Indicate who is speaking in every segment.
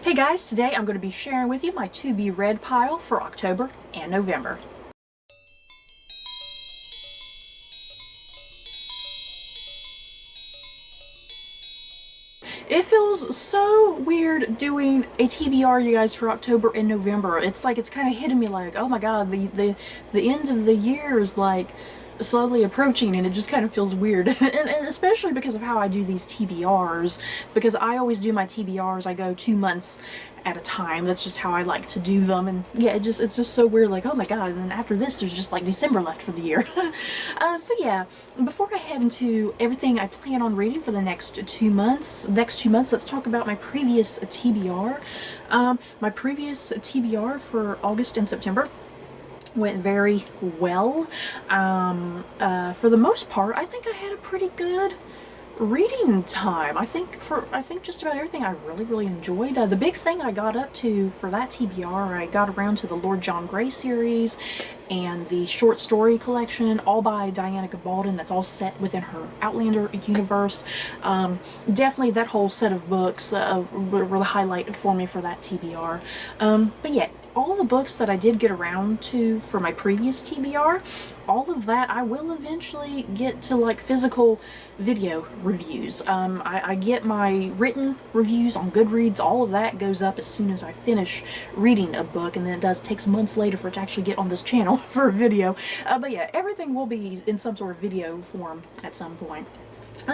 Speaker 1: Hey guys, today I'm going to be sharing with you my to-be-read pile for October and November. It feels so weird doing a TBR, you guys, for October and November. It's like it's kind of hitting me like, oh my god, the end of the year is like slowly approaching, and it just kind of feels weird. And especially because of how I do these TBRs, because I always do my TBRs, I go 2 months at a time. That's just how I like to do them, and yeah, it's just so weird, like, oh my god, and then after this there's just like December left for the year. So yeah, before I head into everything I plan on reading for the next 2 months, let's talk about my previous TBR. My previous TBR for August and September went very well. For the most part, I think I had a pretty good reading time. I think just about everything I really enjoyed. The big thing I got up to for that TBR, I got around to the Lord John Grey series and the short story collection, all by Diane Gabaldon. That's all set within her Outlander universe. Definitely that whole set of books were the highlight for me for that TBR. But yeah, all the books that I did get around to for my previous TBR, all of that I will eventually get to like physical video reviews. I get my written reviews on Goodreads. All of that goes up as soon as I finish reading a book, and then it takes months later for it to actually get on this channel for a video. But yeah, everything will be in some sort of video form at some point.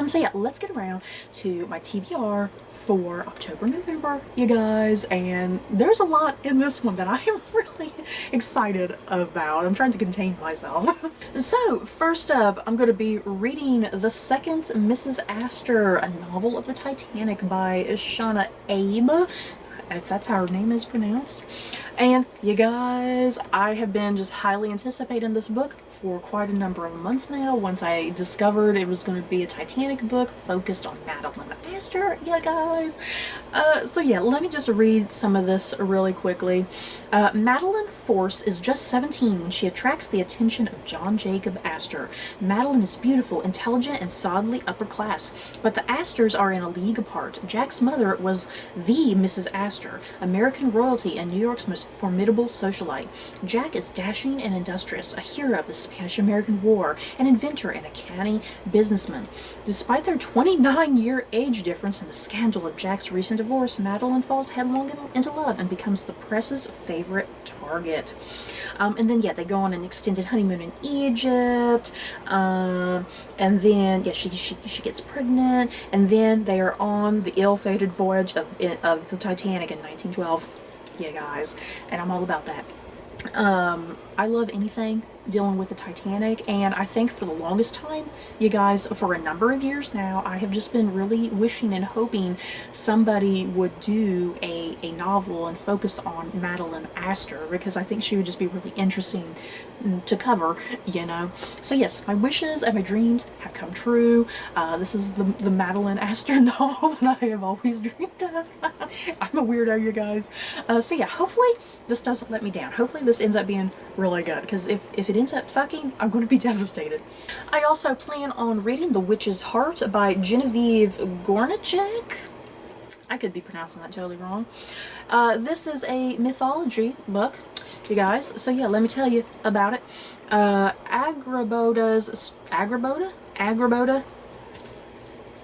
Speaker 1: So yeah, let's get around to my TBR for October, November, you guys, and there's a lot in this one that I am really excited about. I'm trying to contain myself. So, first up, I'm going to be reading The Second Mrs. Astor, a novel of the Titanic by Shauna Abe, if that's how her name is pronounced. And you guys, I have been just highly anticipating this book for quite a number of months now. Once I discovered it was going to be a Titanic book focused on Madeline Astor, you guys. So yeah, let me just read some of this really quickly. Madeline Force is just 17 when she attracts the attention of John Jacob Astor. Madeline is beautiful, intelligent, and solidly upper class, but the Astors are in a league apart. Jack's mother was the Mrs. Astor, American royalty and New York's most formidable socialite. Jack is dashing and industrious, a hero of the Spanish-American War, an inventor and a canny businessman. Despite their 29-year age difference and the scandal of Jack's recent divorce, Madeline falls headlong into love and becomes the press's favorite target. And then, yeah, they go on an extended honeymoon in Egypt, and then, yeah, she gets pregnant, and then they are on the ill-fated voyage of the Titanic in 1912. Yeah, guys, and I'm all about that. I love anything dealing with the Titanic, and I think for the longest time, you guys, for a number of years now, I have just been really wishing and hoping somebody would do a novel and focus on Madeline Astor, because I think she would just be really interesting to cover, you know. So yes, my wishes and my dreams have come true. This is the Madeline Astor novel that I have always dreamed of. I'm a weirdo, you guys. So yeah, hopefully this doesn't let me down. Hopefully this ends up being really good, because if it ends up sucking, I'm going to be devastated. I also plan on reading The Witch's Heart by Genevieve Gornicek. I could be pronouncing that totally wrong. This is a mythology book, you guys. So yeah, let me tell you about it. Agrabota?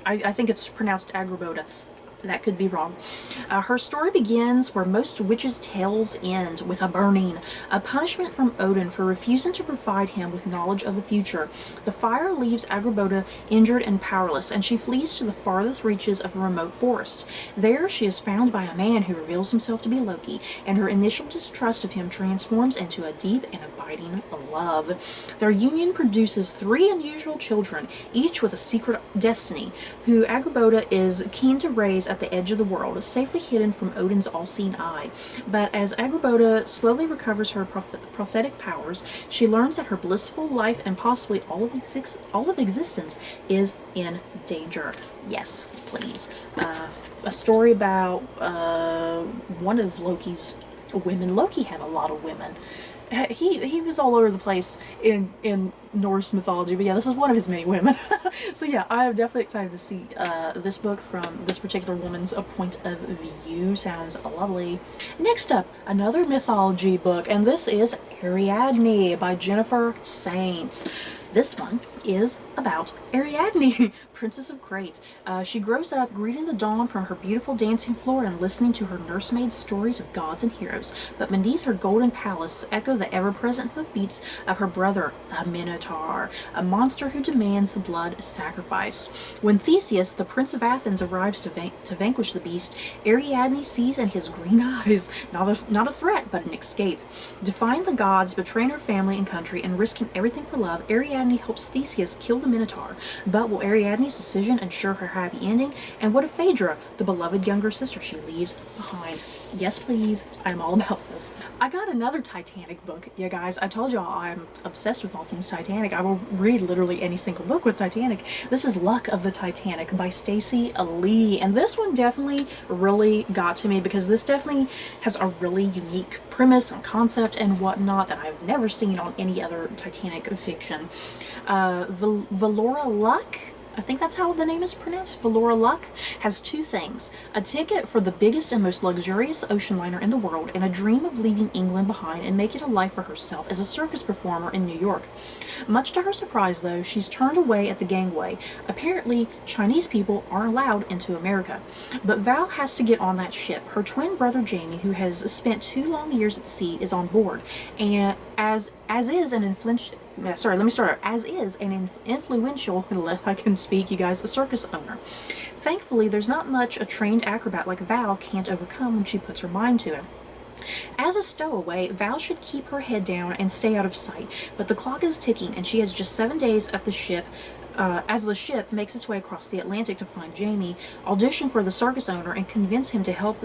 Speaker 1: I think it's pronounced Agrabota. That could be wrong. Her story begins where most witches' tales end, with a burning, a punishment from Odin for refusing to provide him with knowledge of the future. The fire leaves Agrabota injured and powerless, and she flees to the farthest reaches of a remote forest. There she is found by a man who reveals himself to be Loki, and her initial distrust of him transforms into a deep and abiding love. Their union produces 3 unusual children, each with a secret destiny, who Agrabota is keen to raise at the edge of the world, safely hidden from Odin's all-seeing eye. But as Agrabota slowly recovers her prophetic powers, she learns that her blissful life and possibly all of existence is in danger. Yes, please. A story about one of Loki's women. Loki had a lot of women. he was all over the place in Norse mythology, but yeah, this is one of his many women. So yeah, I am definitely excited to see this book from this particular woman's point of view. Sounds lovely. Next up, another mythology book, and this is Ariadne by Jennifer Saint. This one is about Ariadne, Princess of Crete. She grows up greeting the dawn from her beautiful dancing floor and listening to her nursemaids' stories of gods and heroes. But beneath her golden palace echo the ever-present hoofbeats of her brother, the Minotaur, a monster who demands blood sacrifice. When Theseus, the Prince of Athens, arrives to vanquish the beast, Ariadne sees in his green eyes not a threat, but an escape. Defying the gods, betraying her family and country, and risking everything for love, Ariadne helps Theseus kill the Minotaur. But will Ariadne's decision ensure her happy ending? And what of Phaedra, the beloved younger sister she leaves behind? Yes, please. I'm all about this. I got another Titanic book, you guys. I told y'all I'm obsessed with all things Titanic. I will read literally any single book with Titanic. This is Luck of the Titanic by Stacie Lee. And this one definitely really got to me because this definitely has a really unique premise and concept and whatnot that I've never seen on any other Titanic fiction. Valora Luck, I think that's how the name is pronounced, Valora Luck, has two things: a ticket for the biggest and most luxurious ocean liner in the world, and a dream of leaving England behind and making a life for herself as a circus performer in New York. Much to her surprise, though, she's turned away at the gangway. Apparently, Chinese people aren't allowed into America. But Val has to get on that ship. Her twin brother Jamie, who has spent 2 long years at sea, is on board, and as is an influential, I can speak, you guys, a circus owner. Thankfully, there's not much a trained acrobat like Val can't overcome when she puts her mind to it. As a stowaway, Val should keep her head down and stay out of sight, but the clock is ticking and she has just 7 days at the ship. As the ship makes its way across the Atlantic to find Jamie, audition for the circus owner, and convince him to help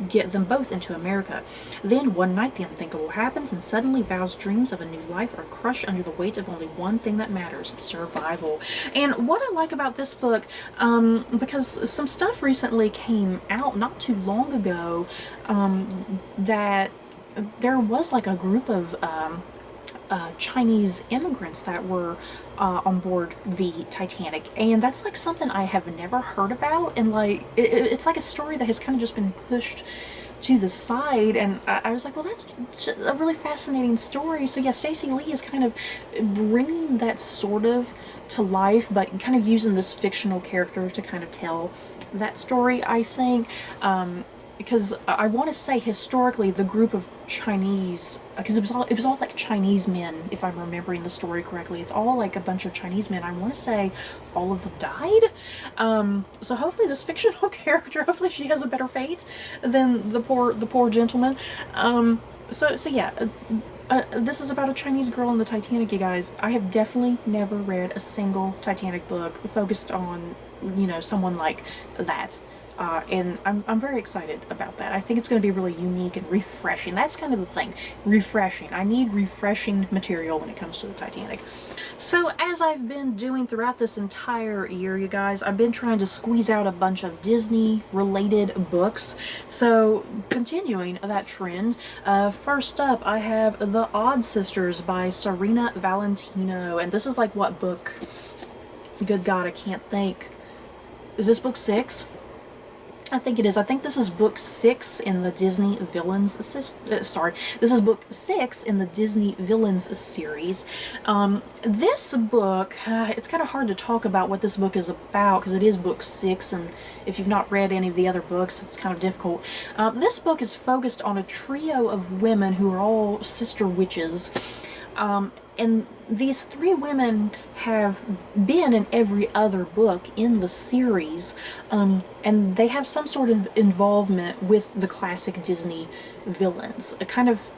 Speaker 1: get them both into America. Then, one night, the unthinkable happens, and suddenly Val's dreams of a new life are crushed under the weight of only one thing that matters: survival. And what I like about this book, because some stuff recently came out not too long ago, that there was like a group of Chinese immigrants that were on board the Titanic, and that's like something I have never heard about, and like it's like a story that has kind of just been pushed to the side, and I was like, well, that's a really fascinating story. So yeah, Stacie Lee is kind of bringing that sort of to life, but kind of using this fictional character to kind of tell that story, I think. Because I want to say historically the group of Chinese, because it was all like Chinese men, if I'm remembering the story correctly. It's all like a bunch of Chinese men. I want to say all of them died. So hopefully this fictional character, hopefully she has a better fate than the poor gentleman. So yeah. This is about a Chinese girl on the Titanic, you guys. I have definitely never read a single Titanic book focused on, someone like that. And I'm very excited about that. I think it's going to be really unique and refreshing. That's kind of the thing. Refreshing. I need refreshing material when it comes to the Titanic. So as I've been doing throughout this entire year, you guys, I've been trying to squeeze out a bunch of Disney-related books. So continuing that trend, first up I have The Odd Sisters by Serena Valentino. And this is like what book? Good God, I can't think. Is this book 6? I think it is. I think this is book 6 in the Disney Villains. This is book 6 in the Disney Villains series. This book, it's kind of hard to talk about what this book is about because it is book 6, and if you've not read any of the other books, it's kind of difficult. This book is focused on a trio of women who are all sister witches. And these 3 women have been in every other book in the series, and they have some sort of involvement with the classic Disney villains, a kind of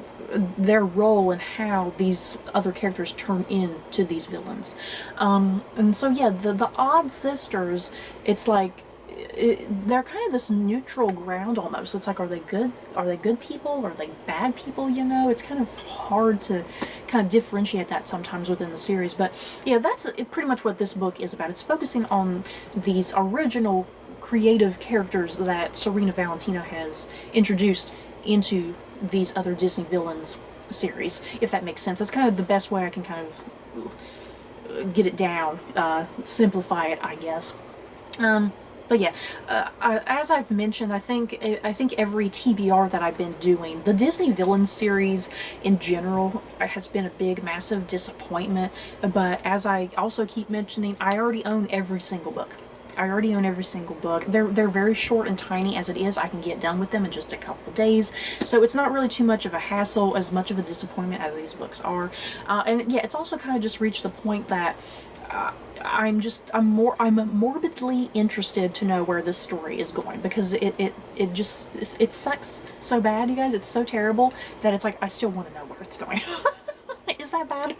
Speaker 1: their role and how these other characters turn into these villains. And so yeah, the Odd Sisters, it's like, they're kind of this neutral ground almost. It's like, are they good people? Are they bad people? It's kind of hard to kind of differentiate that sometimes within the series. But yeah, that's pretty much what this book is about. It's focusing on these original creative characters that Serena Valentino has introduced into these other Disney villains series, if that makes sense. That's kind of the best way I can kind of get it down, simplify it, I guess. But yeah, as I've mentioned, I think every TBR that I've been doing, the Disney Villains series in general has been a big, massive disappointment. But as I also keep mentioning, I already own every single book. I already own every single book. They're very short and tiny as it is. I can get done with them in just a couple days, so it's not really too much of a hassle, as much of a disappointment as these books are. And yeah, it's also kind of just reached the point that I'm morbidly interested to know where this story is going, because it sucks so bad, you guys. It's so terrible that it's like I still want to know where it's going. Is that bad?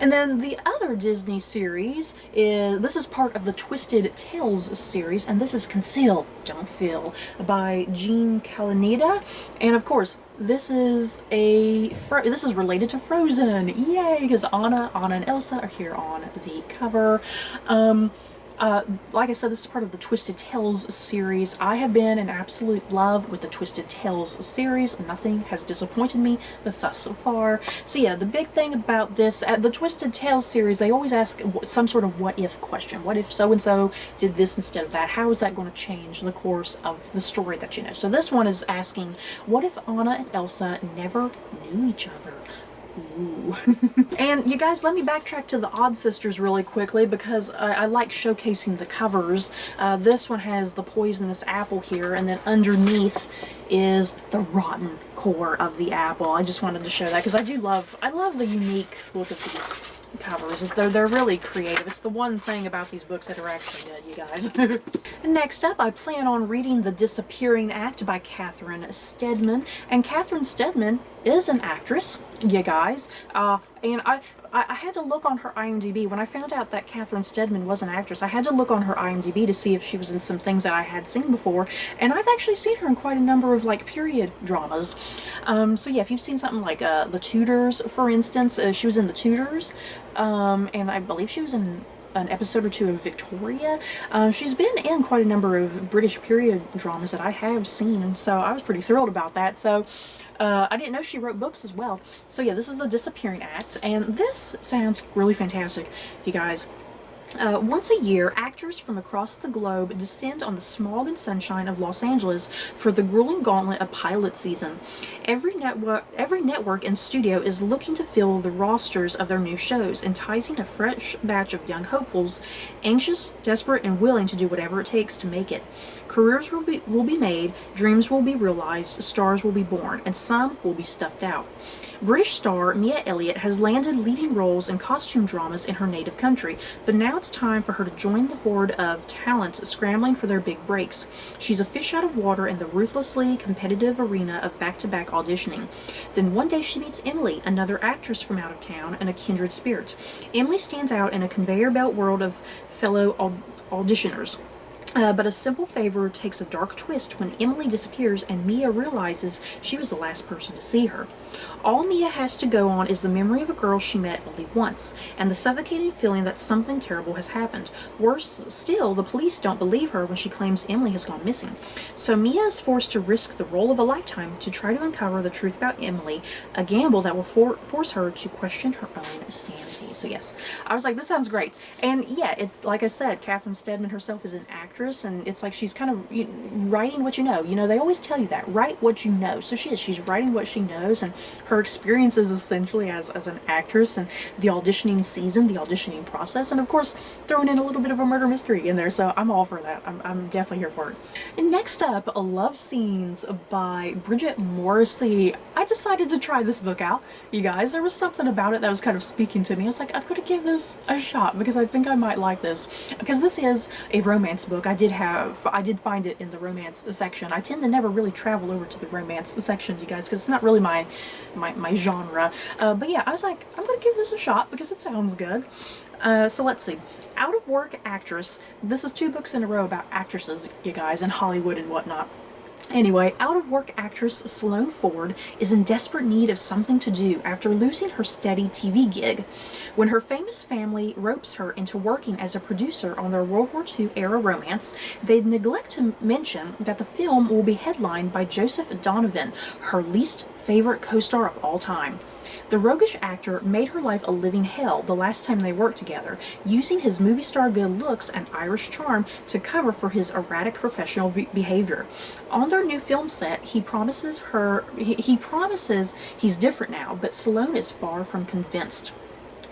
Speaker 1: And then the other Disney series this is part of the Twisted Tales series, and this is Conceal, Don't Feel by Jean Calanita. And of course, this is related to Frozen. Yay! Because Anna and Elsa are here on the cover. Like I said, this is part of the Twisted Tales series. I have been in absolute love with the Twisted Tales series. Nothing has disappointed me thus so far. So yeah, the big thing about this, the Twisted Tales series, they always ask some sort of what if question. What if so-and-so did this instead of that? How is that going to change the course of the story that you know? So this one is asking, what if Anna and Elsa never knew each other? Ooh. And you guys, let me backtrack to the Odd Sisters really quickly, because I like showcasing the covers. This one has the poisonous apple here, and then underneath is the rotten core of the apple. I just wanted to show that because I love the unique look of these covers. They're really creative. It's the one thing about these books that are actually good, you guys. Next up, I plan on reading The Disappearing Act by Katherine Stedman. And Katherine Stedman is an actress, you guys. And I had to look on her IMDb. When I found out that Katherine Stedman was an actress, I had to look on her IMDb to see if she was in some things that I had seen before. And I've actually seen her in quite a number of like period dramas. So yeah, if you've seen something like The Tudors, for instance, she was in The Tudors. And I believe she was in an episode or two of Victoria. She's been in quite a number of British period dramas that I have seen, and so I was pretty thrilled about that. So I didn't know she wrote books as well. So yeah, this is The Disappearing Act, and this sounds really fantastic, you guys. Once a year, actors from across the globe descend on the smog and sunshine of Los Angeles for the grueling gauntlet of pilot season. Every network and studio is looking to fill the rosters of their new shows, enticing a fresh batch of young hopefuls, anxious, desperate, and willing to do whatever it takes to make it. Careers will be made, dreams will be realized, stars will be born, and some will be stuffed out. British star Mia Elliott has landed leading roles in costume dramas in her native country, but now it's time for her to join the horde of talent scrambling for their big breaks. She's a fish out of water in the ruthlessly competitive arena of back-to-back auditioning. Then one day she meets Emily, another actress from out of town and a kindred spirit. Emily stands out in a conveyor belt world of fellow auditioners. But a simple favor takes a dark twist when Emily disappears and Mia realizes she was the last person to see her. All Mia has to go on is the memory of a girl she met only once, and the suffocating feeling that something terrible has happened. Worse still, the police don't believe her when she claims Emily has gone missing. So Mia is forced to risk the role of a lifetime to try to uncover the truth about Emily, a gamble that will force her to question her own sanity. So yes, I was like, this sounds great. And yeah, it's like I said, Katherine Stedman herself is an actress, and it's like she's kind of writing what you know. You know, they always tell you that, write what you know. So she's writing what she knows, and her experiences essentially as an actress, and the auditioning season, the auditioning process, and of course throwing in a little bit of a murder mystery in there. So I'm all for that. I'm definitely here for it. And next up, Love Scenes by Bridget Morrissey. I decided to try this book out, you guys. There was something about it that was kind of speaking to me. I was like, I'm gonna give this a shot because I think I might like this, because this is a romance book. I did find it in the romance section. I tend to never really travel over to the romance section, you guys, because it's not really my genre. But yeah, I was like, I'm gonna give this a shot because it sounds good. So let's see. Out of Work Actress. This is 2 books in a row about actresses, you guys, in Hollywood and whatnot. Anyway, out-of-work actress Sloane Ford is in desperate need of something to do after losing her steady TV gig. When her famous family ropes her into working as a producer on their World War II-era romance, they neglect to mention that the film will be headlined by Joseph Donovan, her least favorite co-star of all time. The roguish actor made her life a living hell the last time they worked together, using his movie star good looks and Irish charm to cover for his erratic professional behavior. On their new film set, he promises he's different now, but Sloane is far from convinced.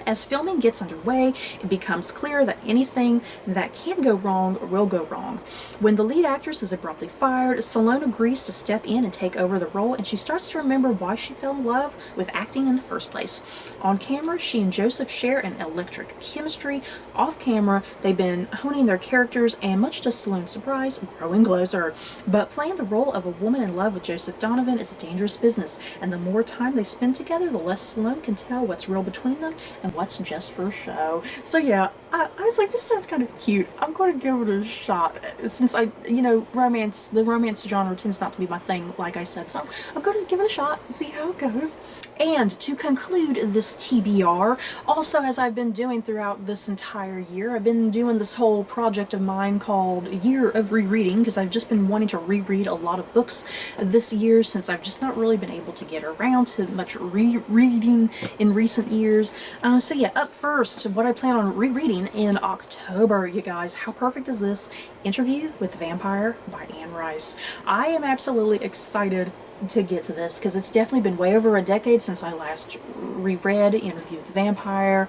Speaker 1: As filming gets underway, it becomes clear that anything that can go wrong will go wrong. When the lead actress is abruptly fired, Sloane agrees to step in and take over the role, and she starts to remember why she fell in love with acting in the first place. On camera, she and Joseph share an electric chemistry. Off camera, they've been honing their characters and, much to Sloane's surprise, growing closer. But playing the role of a woman in love with Joseph Donovan is a dangerous business, and the more time they spend together, the less Sloane can tell what's real between them and what's just for show. So yeah, I was like, this sounds kind of cute. I'm going to give it a shot. Since the romance genre tends not to be my thing, like I said. So I'm going to give it a shot, see how it goes. And to conclude this TBR, also as I've been doing throughout this entire year, I've been doing this whole project of mine called Year of Rereading, because I've just been wanting to reread a lot of books this year, since I've just not really been able to get around to much rereading in recent years. So yeah, up first, what I plan on rereading in October, you guys. How perfect is this? Interview with the Vampire by Anne Rice. I am absolutely excited to get to this, because it's definitely been way over a decade since I last reread Interview with the Vampire.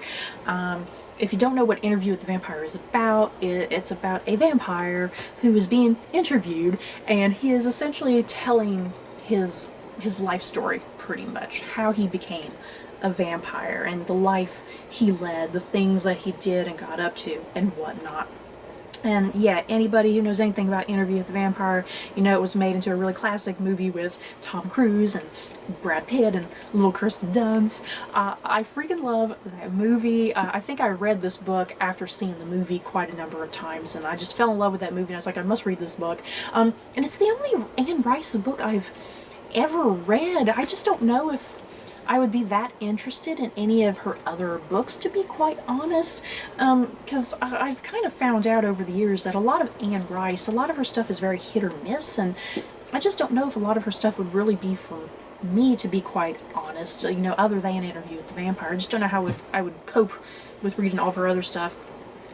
Speaker 1: If you don't know what Interview with the Vampire is about, it's about a vampire who is being interviewed, and he is essentially telling his life story, pretty much, how he became a vampire and the life he led, the things that he did and got up to and whatnot. And yeah, anybody who knows anything about Interview with the Vampire, you know it was made into a really classic movie with Tom Cruise and Brad Pitt and little Kirsten Dunst. I freaking love that movie. I think I read this book after seeing the movie quite a number of times, and I just fell in love with that movie, and I was like, I must read this book. And it's the only Anne Rice book I've ever read. I just don't know if I would be that interested in any of her other books, to be quite honest, because I've kind of found out over the years that a lot of Anne Rice, a lot of her stuff is very hit or miss, and I just don't know if a lot of her stuff would really be for me, to be quite honest, other than Interview with the Vampire. I just don't know how I would cope with reading all of her other stuff.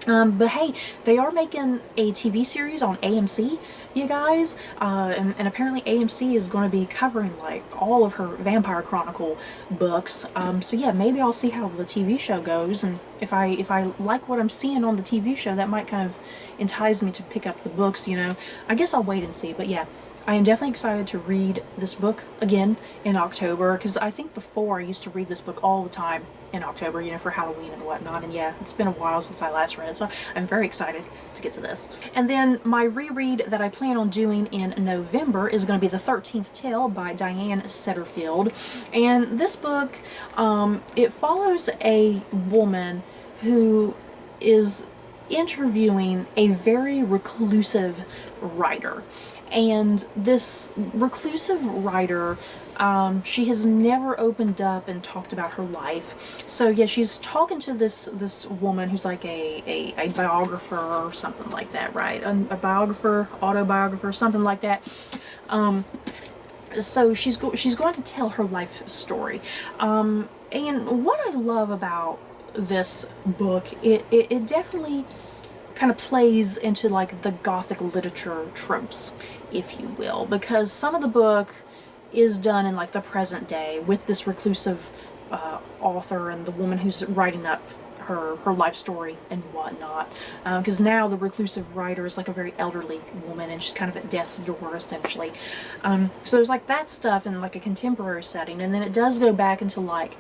Speaker 1: But hey, they are making a TV series on AMC, you guys, and apparently AMC is going to be covering like all of her Vampire Chronicle books. So yeah, maybe I'll see how the TV show goes, and if I like what I'm seeing on the TV show, that might kind of entice me to pick up the books. I guess I'll wait and see. But yeah, I am definitely excited to read this book again in October, because I think before I used to read this book all the time in October, for Halloween and whatnot, and yeah, it's been a while since I last read it, so I'm very excited to get to this. And then my reread that I plan on doing in November is going to be The 13th Tale by Diane Setterfield, and this book, it follows a woman who is interviewing a very reclusive writer. And this reclusive writer, she has never opened up and talked about her life. So yeah, she's talking to this woman who's like a biographer or something like that, right? A biographer, autobiographer, something like that. So she's going to tell her life story. And what I love about this book, it definitely kind of plays into like the Gothic literature tropes, if you will, because some of the book is done in like the present day with this reclusive author and the woman who's writing up her life story and whatnot, because now the reclusive writer is like a very elderly woman and she's kind of at death's door essentially. So there's like that stuff in like a contemporary setting, and then it does go back into like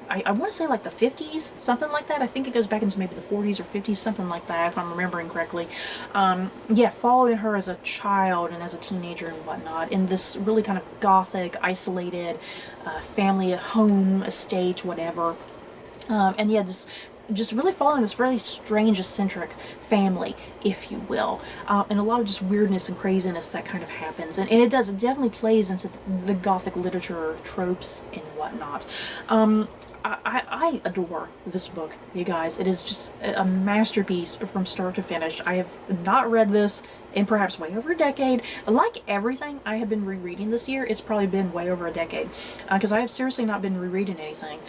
Speaker 1: I want to say like the 50s, something like that. I think it goes back into maybe the 40s or 50s, something like that, if I'm remembering correctly. Yeah, following her as a child and as a teenager and whatnot in this really kind of Gothic, isolated family, home, estate, whatever. And yeah, just just really following this really strange, eccentric family, if you will, and a lot of just weirdness and craziness that kind of happens, and it definitely plays into the Gothic literature tropes and whatnot. I adore this book, you guys. It is just a masterpiece from start to finish. I have not read this in perhaps way over a decade. Like everything I have been rereading this year, it's probably been way over a decade, because I have seriously not been rereading anything.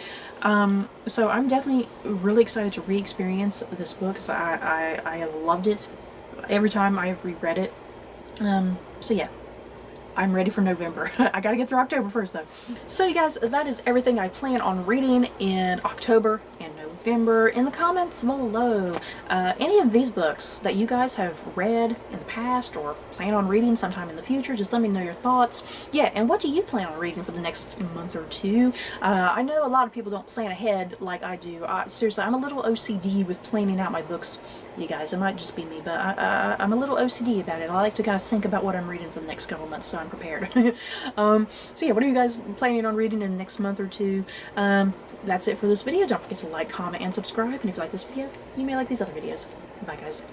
Speaker 1: So I'm definitely really excited to re-experience this book, because I have loved it every time I have reread it. So yeah. I'm ready for November. I gotta get through October first though. So you guys, that is everything I plan on reading in October and November. In the comments below, any of these books that you guys have read in the past or plan on reading sometime in the future, just let me know your thoughts. Yeah, and what do you plan on reading for the next month or two? I know a lot of people don't plan ahead like I do. Seriously, I'm a little OCD with planning out my books, you guys. It might just be me, but I'm a little OCD about it. I like to kind of think about what I'm reading for the next couple months, so I'm prepared. So yeah, what are you guys planning on reading in the next month or two? That's it for this video. Don't forget to like, comment, and subscribe. And if you like this video, you may like these other videos. Bye, guys.